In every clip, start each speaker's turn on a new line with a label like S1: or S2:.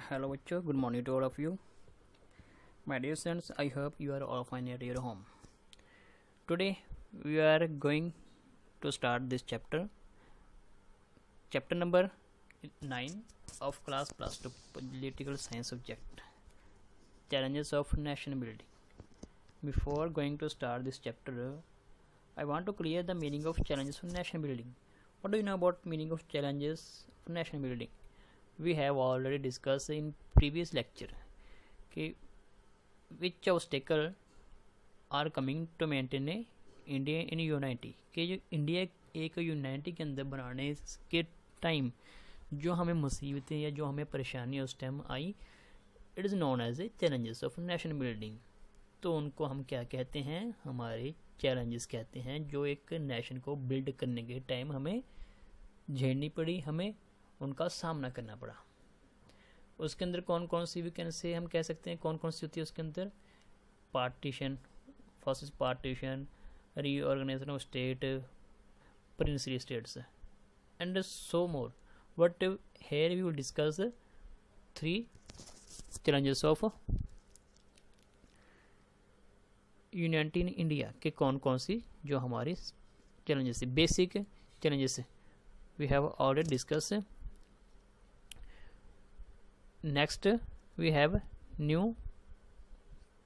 S1: Hello, bachcho. Good morning to all of you. My dear students, I hope you are all fine at your home. Today, we are going to start this chapter number 9 of class plus 2 political science subject, challenges of nation building. Before going to start this chapter, I want to clear the meaning of challenges of nation building. What do you know about meaning of challenges of nation building? We have already discussed in previous lecture कि which obstacle are coming to maintain a India in unity कि जो India एक unity के अंदर बनाने के time जो हमें मुसीबतें या जो हमें परेशानी उस टाइम आई, it is known as a challenges of nation building. तो उनको हम क्या कहते हैं? हमारे चैलेंजेस कहते हैं, जो एक नेशन को बिल्ड करने के टाइम हमें झेलनी पड़ी, हमें उनका सामना करना पड़ा। उसके अंदर कौन कौन सी से हम कह सकते हैं कौन कौन सी होती है उसके अंदर? Partition, first is partition, reorganisation of state, princely states and so more. But here we will discuss 3 challenges of unity in India के कौन कौन सी जो हमारी चैलेंजेस है, basic challenges we have already discuss. Next, we have new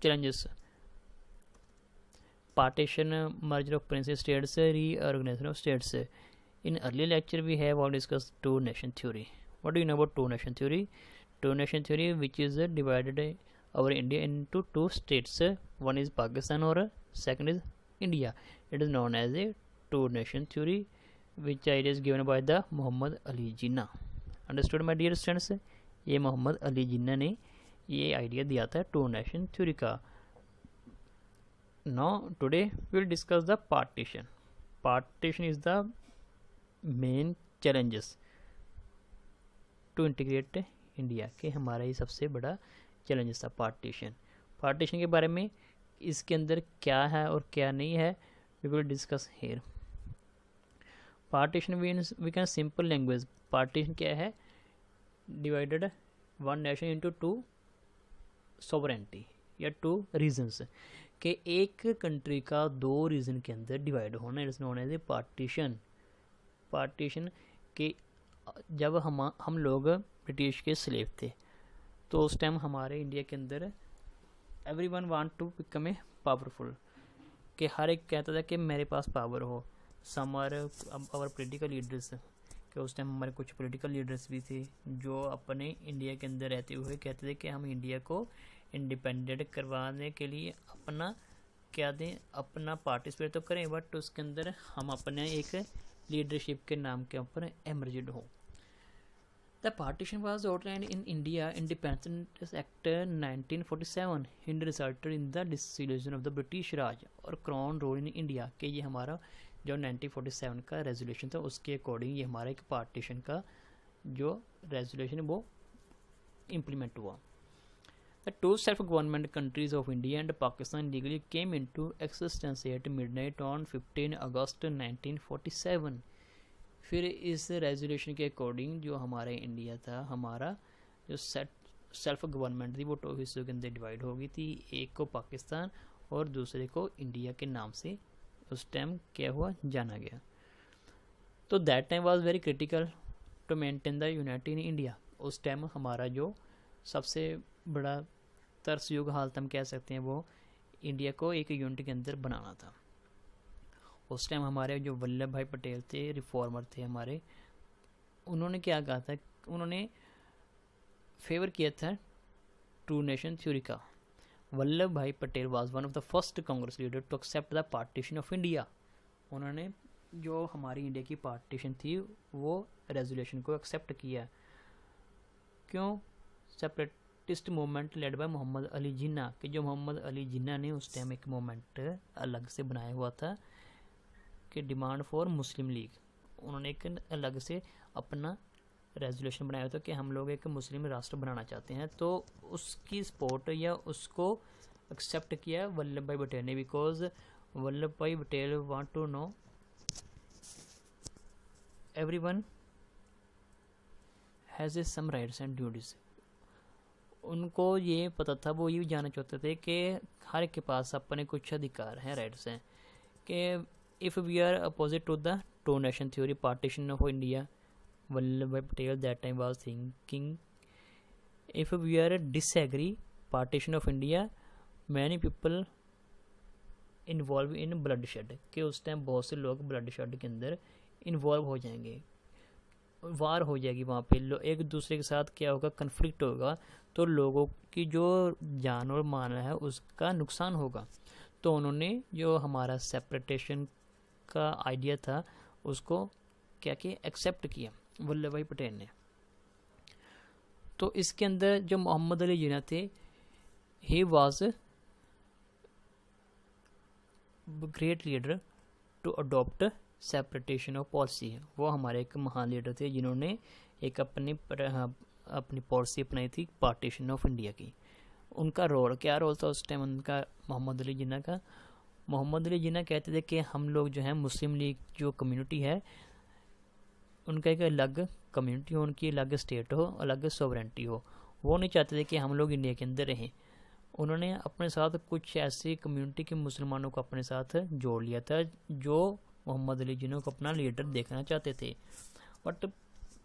S1: challenges: partition, merger of princely states, reorganization of states. In early lecture, we have all discussed two nation theory. What do you know about two nation theory? Two nation theory, which is divided our India into 2 states. One is Pakistan or second is India. It is known as a two nation theory, which idea is given by the Muhammad Ali Jinnah. Understood, my dear students? ये मोहम्मद अली जिन्ना ने ये idea दिया था two nation theory का। Now today we will discuss the partition. Partition is the main challenges to integrate India के, हमारा ये सबसे बड़ा चैलेंजेस था पार्टीशन। पार्टीशन के बारे में इसके अंदर क्या है और क्या नहीं है, we will discuss here. Partition means we can simple language, partition क्या है? Divided one nation into 2 sovereignty या 2 रीजन्स के एक कंट्री का 2 रीजन के अंदर डिवाइड होना, it's known as a partition. Partition के जब हम लोग ब्रिटिश के स्लेव थे तो उस टाइम हमारे इंडिया के अंदर everyone want to become a powerful, कि हर एक कहता था कि मेरे पास पावर हो। Some are our political leaders, कि उस टाइम हमारे कुछ पॉलिटिकल लीडर्स भी थे जो अपने इंडिया के अंदर रहते हुए कहते थे कि हम इंडिया को इंडिपेंडेंट करवाने के लिए अपना क्या दें, अपना पार्टिसिपेट तो करें, बट उसके अंदर हम अपने एक लीडरशिप के नाम के ऊपर एमर्जेड हों। The partition was outlined in India independence act 1947 in resulted in the dissolution of the British Raj और क्राउन रूल इन इंडिया, कि ये हमारा जो 1947 का रेजोल्यूशन था उसके अकॉर्डिंग ये हमारा एक पार्टीशन का जो रेजोल्यूशन वो इम्प्लीमेंट हुआ। The two self government countries of India and Pakistan legally came into existence at midnight on 15 August 1947। फिर इस रेजोल्यूशन के अकॉर्डिंग जो हमारा इंडिया था, हमारा जो सेल्फ गवर्नमेंट थी वो 2 हिस्सों के अंदर डिवाइड हो गई थी, एक को पाकिस्तान और दूसरे को इंडिया के नाम से उस टाइम क्या हुआ जाना गया। तो that time was very critical to maintain the unity in India. उस टाइम हमारा जो सबसे बड़ा तरस युग हालत हम कह सकते हैं वो इंडिया को एक यूनिटी के अंदर बनाना था। उस टाइम हमारे जो वल्लभ भाई पटेल थे, रिफॉर्मर थे हमारे, उन्होंने क्या कहा था? उन्होंने फेवर किया था टू नेशन थ्योरी का। वल्लभ भाई Patel was one of the first Congress leader to accept the partition of India. उन्होंने जो हमारी इंडिया की पार्टीशन थी वो रेजोल्यूशन को एक्सेप्ट किया। क्यों? Separatist movement led by Mohammad Ali Jinnah, कि जो मोहम्मद अली जिन्ना ने उस टाइम एक मूवमेंट अलग से बनाया हुआ था कि डिमांड फॉर मुस्लिम लीग। उन्होंने एक अलग से अपना रेजोल्यूशन बनाया था कि हम लोग एक मुस्लिम राष्ट्र बनाना चाहते हैं, तो उसकी सपोर्ट या उसको एक्सेप्ट किया वल्लभ भाई पटेल ने, बिकॉज वल्लभ भाई Patel want to know everyone has a some rights and duties. उनको ये पता था, वो ये जानना चाहते थे कि हर एक के पास अपने कुछ अधिकार हैं, राइट्स हैं, कि if we are opposite to the two nation theory partition of India, Vallabh भाई Patel that time was thinking if we are disagree partition of India many people involve in bloodshed, कि उस टाइम बहुत से लोग blood shed के अंदर involve हो जाएंगे, वार हो जाएगी वहाँ पे, एक दूसरे के साथ क्या होगा, कन्फ्लिक्ट होगा, तो लोगों की जो जान और माल है उसका नुकसान होगा। तो उन्होंने जो हमारा सेपरेटेशन का आइडिया था उसको क्या किया, एक्सेप्ट किया वल्लभ भाई पटेल ने। तो इसके अंदर जो मोहम्मद अली जिन्ना थे, he was great leader to adopt separation of policy, वो हमारे एक महान लीडर थे जिन्होंने एक अपनी पॉलिसी अपनाई थी पार्टीशन ऑफ इंडिया की। उनका रोल, क्या रोल था उस टाइम उनका, मोहम्मद अली जिन्ना का? मोहम्मद अली जिन्ना कहते थे कि हम लोग जो है मुस्लिम लीग जो कम्युनिटी है उनका एक अलग कम्युनिटी हो, उनकी अलग स्टेट हो, अलग सॉवरेंटी हो। वो नहीं चाहते थे कि हम लोग इंडिया के अंदर रहें। उन्होंने अपने साथ कुछ ऐसी कम्युनिटी के मुसलमानों को अपने साथ जोड़ लिया था जो मोहम्मद अली जिन्ना को अपना लीडर देखना चाहते थे। बट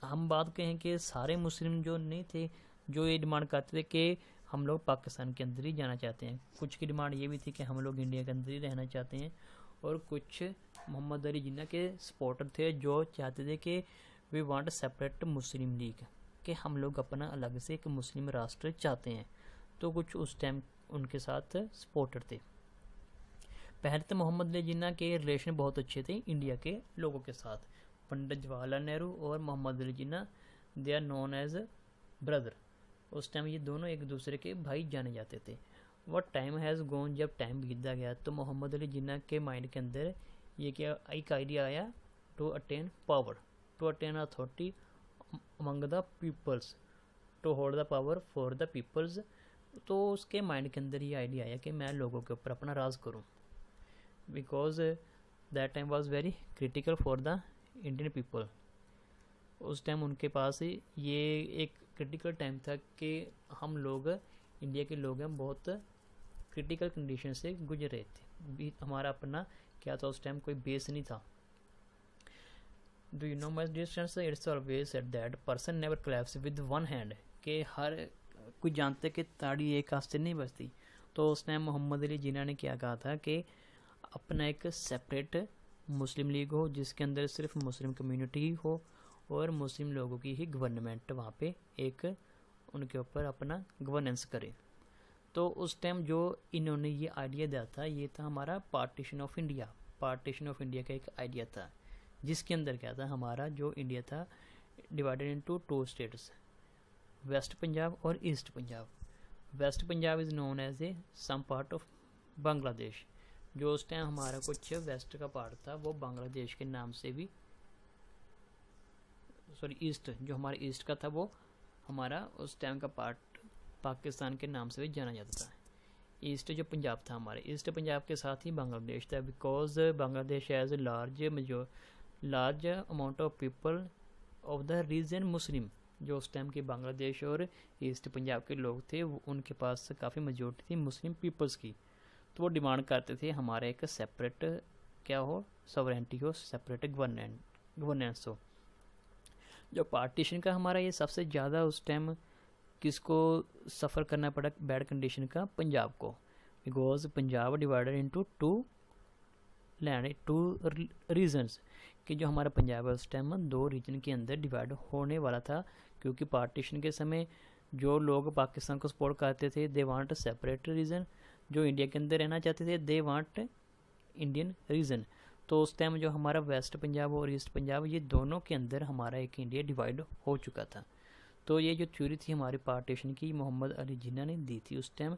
S1: हम बात कहें कि सारे मुस्लिम जो नहीं थे जो ये डिमांड करते थे कि हम लोग पाकिस्तान के अंदर ही जाना चाहते हैं। कुछ की डिमांड ये भी थी कि हम लोग इंडिया के अंदर ही रहना चाहते हैं, और कुछ मोहम्मद अली जिन्ना के सपोर्टर थे जो चाहते थे कि we want separate Muslim League, कि हम लोग अपना अलग से एक मुस्लिम राष्ट्र चाहते हैं। तो कुछ उस टाइम उनके साथ सपोर्टर थे। पहले तो मोहम्मद अली जिन्ना के रिलेशन बहुत अच्छे थे इंडिया के लोगों के साथ। पंडित जवाहरलाल नेहरू और Mohammad Ali Jinnah they are known as brother. उस टाइम ये दोनों एक दूसरे के भाई जाने जाते थे। वट टाइम हैज़ गोन, जब टाइम बीतता गया तो मोहम्मद अली जिन्ना के माइंड के अंदर ये क्या एक आइडिया आया, to attain power, to attain authority among the peoples, to hold the power for the peoples. तो उसके माइंड के अंदर ये आइडिया आया कि मैं लोगों के ऊपर अपना राज करूं, because that time was very critical for the Indian people. उस टाइम उनके पास ये एक क्रिटिकल टाइम था कि हम लोग इंडिया के लोग हैं बहुत क्रिटिकल कंडीशन से गुजर रहे थे। भी हमारा अपना क्या था उस टाइम, कोई बेस नहीं था। Do you know my distance, it's always said that person never claps with one hand, कि हर कोई जानते कि ताड़ी एक हाथ से नहीं बजती। तो उस टाइम मोहम्मद अली जिन्ना ने क्या कहा था कि अपना एक सेपरेट मुस्लिम लीग हो जिसके अंदर सिर्फ मुस्लिम कम्युनिटी ही हो और मुस्लिम लोगों की ही गवर्नमेंट वहाँ पे एक उनके ऊपर अपना गवर्नेंस करे। तो उस टाइम जो इन्होंने ये आइडिया दिया था ये था हमारा partition of India. Partition of India का एक आइडिया था जिसके अंदर क्या था, हमारा जो इंडिया था divided into two states, west Punjab और east Punjab. West Punjab is known as a some part of Bangladesh. जो उस टाइम हमारा कुछ वेस्ट का पार्ट था वो बांग्लादेश के नाम से भी, सॉरी ईस्ट, जो हमारा ईस्ट का था वो हमारा उस टाइम का पार्ट पाकिस्तान के नाम से भी जाना जाता था। ईस्ट जो पंजाब था हमारे, ईस्ट पंजाब के साथ ही बांग्लादेश था, because Bangladesh as large amount of people of the region Muslim. जो उस टाइम के बांग्लादेश और ईस्ट पंजाब के लोग थे उनके पास काफ़ी मेजोरिटी थी मुस्लिम पीपल्स की। तो वो डिमांड करते थे हमारा एक सेपरेट क्या हो, सॉवरेंटी हो, सेपरेट गवर्नेंस हो। जो पार्टीशन का हमारा ये सबसे ज़्यादा उस टाइम किसको सफ़र करना पड़ा बैड कंडीशन का, पंजाब को, because Punjab divided into to land, two reasons, कि जो हमारा पंजाब है उस टाइम दो रीजन के अंदर डिवाइड होने वाला था। क्योंकि पार्टीशन के समय जो लोग पाकिस्तान को सपोर्ट करते थे दे वांट सेपरेट रीजन, जो इंडिया के अंदर रहना चाहते थे दे वांट इंडियन रीजन। तो उस टाइम जो हमारा वेस्ट पंजाब और ईस्ट पंजाब ये दोनों के अंदर हमारा एक इंडिया डिवाइड हो चुका था। तो ये जो थ्योरी थी हमारी पार्टीशन की मोहम्मद अली जिन्ना ने दी थी उस time,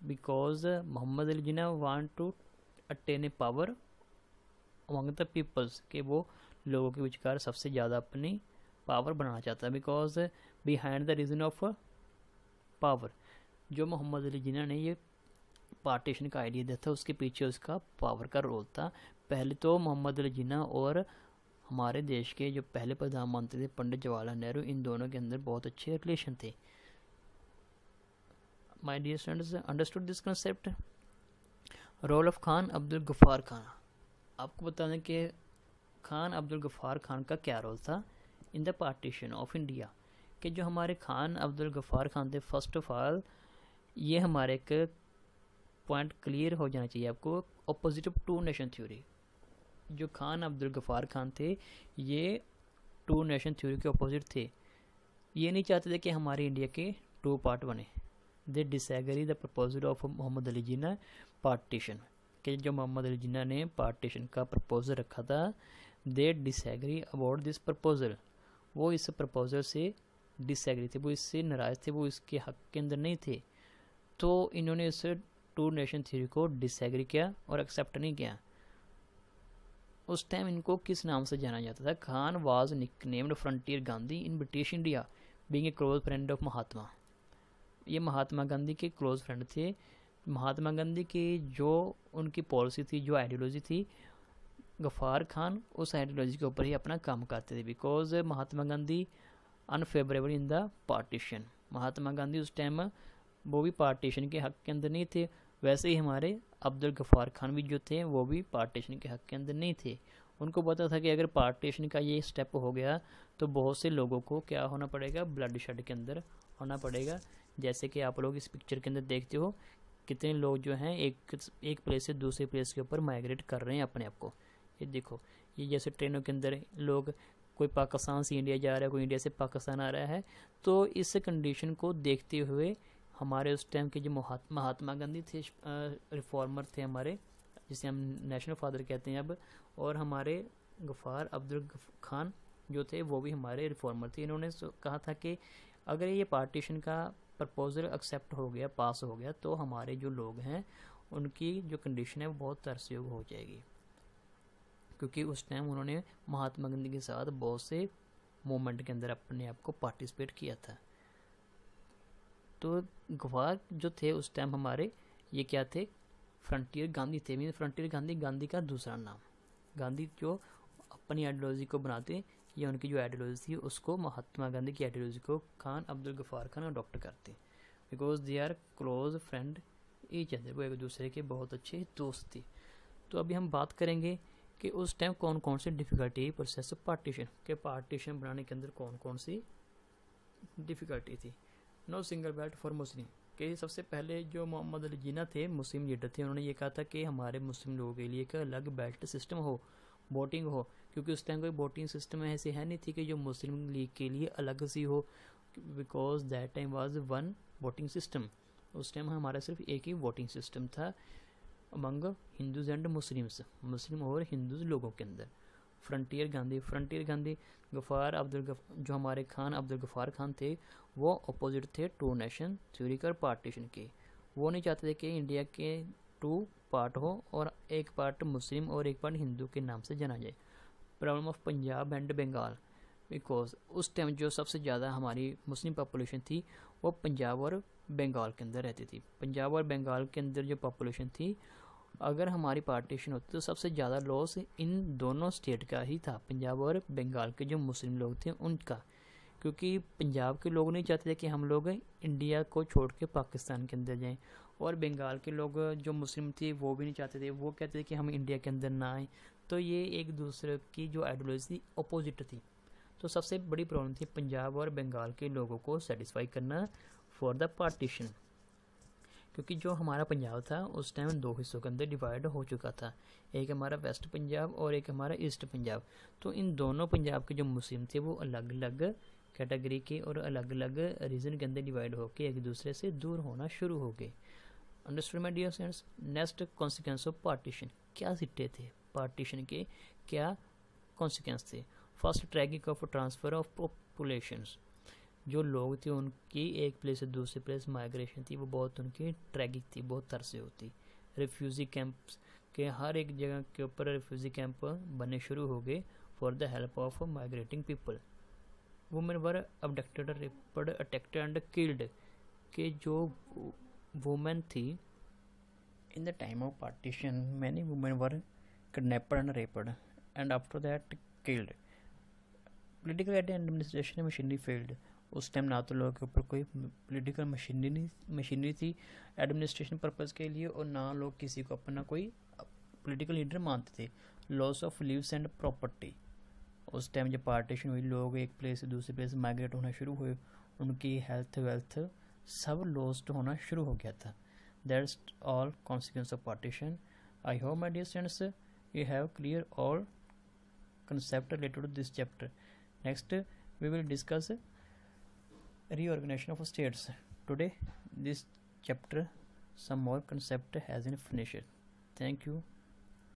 S1: because Mohammad Ali Jinnah want to attain a power among the peoples, कि वो लोगों के विचार सबसे ज़्यादा अपनी पावर बनाना चाहता है। Because behind the reason of power, जो मोहम्मद अली जिन्ना ने ये पार्टीशन का आइडिया दिया था उसके पीछे उसका पावर का रोल था। पहले तो मोहम्मद अली जिन्ना और हमारे देश के जो पहले प्रधानमंत्री थे पंडित जवाहरलाल नेहरू, इन दोनों के अंदर बहुत अच्छे रिलेशन थे। My dear students, understood this concept? Role of Khan Abdul Ghaffar Khan. आपको बता दें कि खान अब्दुल गफ्फार खान का क्या रोल था इन द पार्टीशन ऑफ इंडिया। कि जो हमारे खान अब्दुल गफ्फार खान थे, फर्स्ट ऑफ ऑल ये हमारे एक पॉइंट क्लियर हो जाना चाहिए आपको, opposite of two nation theory. जो खान अब्दुल गफ्फार खान थे ये टू नेशन थ्योरी के अपोजिट थे। ये नहीं चाहते थे कि हमारे इंडिया के टू पार्ट बने। They disagree the proposal of Mohammad Ali Jinnah partition. कि जो मोहम्मद अली जिन्ना ने पार्टीशन का प्रपोजल रखा था, दे डिसएग्री अबाउट दिस प्रपोजल। वो इस प्रपोजल से डिसएग्री थे, वो इससे नाराज़ थे, वो इसके हक के अंदर नहीं थे। तो इन्होंने इस टू नेशन थ्योरी को डिसएग्री किया और एक्सेप्ट नहीं किया। उस टाइम इनको किस नाम से जाना जाता था? Khan was nicknamed frontier Gandhi in British India being a close friend of Mahatma. ये महात्मा गांधी के क्लोज फ्रेंड थे। महात्मा गांधी की जो उनकी पॉलिसी थी, जो आइडियोलॉजी थी, गफ्फार खान उस आइडियोलॉजी के ऊपर ही अपना काम करते थे। Because Mahatma Gandhi unfavourable in the partition. Mahatma Gandhi उस टाइम वो भी पार्टीशन के हक के अंदर नहीं थे। वैसे ही हमारे अब्दुल गफ्फार खान भी जो थे वो भी पार्टीशन के हक के अंदर नहीं थे। उनको पता था कि अगर पार्टीशन का ये स्टेप हो गया तो बहुत से लोगों को क्या होना पड़ेगा, ब्लड शेड के अंदर होना पड़ेगा। जैसे कि आप लोग इस पिक्चर के अंदर देखते हो कितने लोग जो हैं एक प्लेस से दूसरे प्लेस के ऊपर माइग्रेट कर रहे हैं अपने आप को। ये देखो, ये जैसे ट्रेनों के अंदर लोग, कोई पाकिस्तान से इंडिया जा रहा है, कोई इंडिया से पाकिस्तान आ रहा है। तो इस कंडीशन को देखते हुए हमारे उस टाइम के जो महात्मा गांधी थे, रिफॉर्मर थे हमारे, जिसे हम नेशनल फादर कहते हैं अब, और हमारे गफ्फार अब्दुल खान जो थे वो भी हमारे रिफॉर्मर थे। इन्होंने कहा था कि अगर ये पार्टीशन का प्रपोजल एक्सेप्ट हो गया, पास हो गया, तो हमारे जो लोग हैं उनकी जो कंडीशन है वो बहुत तरसयोग हो जाएगी। क्योंकि उस टाइम उन्होंने महात्मा गांधी के साथ बहुत से मूवमेंट के अंदर अपने आप को पार्टिसिपेट किया था। तो गफ्फार जो थे उस टाइम हमारे, ये क्या थे? फ्रंटियर गांधी थे। मीन फ्रंटियर गांधी, गांधी का दूसरा नाम। गांधी जो अपनी आइडियोलॉजी को बनाते या उनकी जो आइडियोलॉजी थी उसको, महात्मा गांधी की आइडियोलॉजी को खान अब्दुल गफ्फार खान अडॉप्ट करते। Because they are close friend each other. वो एक दूसरे के बहुत अच्छे दोस्त थे। तो अभी हम बात करेंगे कि उस टाइम कौन कौन सी डिफ़िकल्टी प्रोसेस पार्टीशन के, पार्टीशन बनाने के अंदर कौन कौन सी डिफ़िकल्टी थी। No single belt for Muslim. कि सबसे पहले जो मोहम्मद अली जिन्ना थे, मुस्लिम लीडर थे, उन्होंने ये कहा था कि हमारे मुस्लिम लोगों के लिए एक अलग बेल्ट सिस्टम हो, वोटिंग हो। क्योंकि उस टाइम कोई वोटिंग सिस्टम ऐसे है नहीं थी कि जो मुस्लिम लीग के लिए अलग सी हो। Because that time was one voting system. उस टाइम हमारा सिर्फ एक ही वोटिंग सिस्टम था अमंग हिंदूज एंड मुस्लिम्स, मुस्लिम और हिंदूज लोगों के अंदर। फ्रंटियर गांधी गफ्फार जो हमारे खान अब्दुल गफ्फार खान थे वो अपोजिट थे टू नेशन थ्योरी का पार्टीशन के। वो नहीं चाहते थे कि इंडिया के टू पार्ट हो और एक पार्ट मुस्लिम और एक पार्ट हिंदू के नाम से जाना जाए। Problem of Punjab and Bengal. Because उस टाइम जो सबसे ज़्यादा हमारी मुस्लिम पॉपुलेशन थी वो पंजाब और बंगाल के अंदर रहती थी। पंजाब और बंगाल के अंदर जो पॉपुलेशन थी, अगर हमारी पार्टीशन होती तो सबसे ज़्यादा लॉस इन दोनों स्टेट का ही था, पंजाब और बंगाल के जो मुस्लिम लोग थे उनका। क्योंकि पंजाब के लोग नहीं चाहते थे कि हम लोग इंडिया को छोड़ के पाकिस्तान के अंदर जाएं, और बंगाल के लोग जो मुस्लिम थे वो भी नहीं चाहते थे, वो कहते थे कि हम इंडिया के अंदर ना आए। तो ये एक दूसरे की जो आइडियोलॉजी थी अपोजिट थी। तो सबसे बड़ी प्रॉब्लम थी पंजाब और बंगाल के लोगों को सेटिस्फाई करना फॉर द पार्टीशन। क्योंकि जो हमारा पंजाब था उस टाइम दो हिस्सों के अंदर डिवाइड हो चुका था, एक हमारा वेस्ट पंजाब और एक हमारा ईस्ट पंजाब। तो इन दोनों पंजाब के जो मुस्लिम थे वो अलग अलग कैटेगरी के और अलग अलग रीजन के अंदर डिवाइड होकर एक दूसरे से दूर होना शुरू हो गए। Understood my dear students? Next consequence of partition. क्या सिट्टे थे पार्टीशन के, क्या कॉन्सिक्वेंस थे? First, tragic of transfer of populations. जो लोग थे उनकी एक प्लेस से दूसरे प्लेस माइग्रेशन थी वो बहुत उनकी ट्रैगिक थी, बहुत तरसे होती। रिफ्यूजी कैंप्स के हर एक जगह के ऊपर रिफ्यूजी कैंप बनने शुरू हो गए for the help of migrating people. Women were abducted, raped, attacked and killed. के जो वुमेन थी in the time of partition, many women were kidnapped and raped and after that killed. Political and administration machinery failed. उस time ना तो लोगों के ऊपर कोई पॉलिटिकल मशीनरी थी एडमिनिस्ट्रेशन पर्पज़ के लिए, और ना लोग किसी को अपना कोई पॉलिटिकल लीडर मानते थे। Loss of lives and property, उस टाइम जब पार्टीशन हुई, लोग एक प्लेस से दूसरे प्लेस माइग्रेट होना शुरू हुए, उनकी हेल्थ वेल्थ सब लॉस्ट होना शुरू हो गया था। That's all consequence of partition. I hope my dear students you have clear all concept related to this chapter. Next we will discuss reorganization of states. Today this chapter some more concept has been finished. Thank you.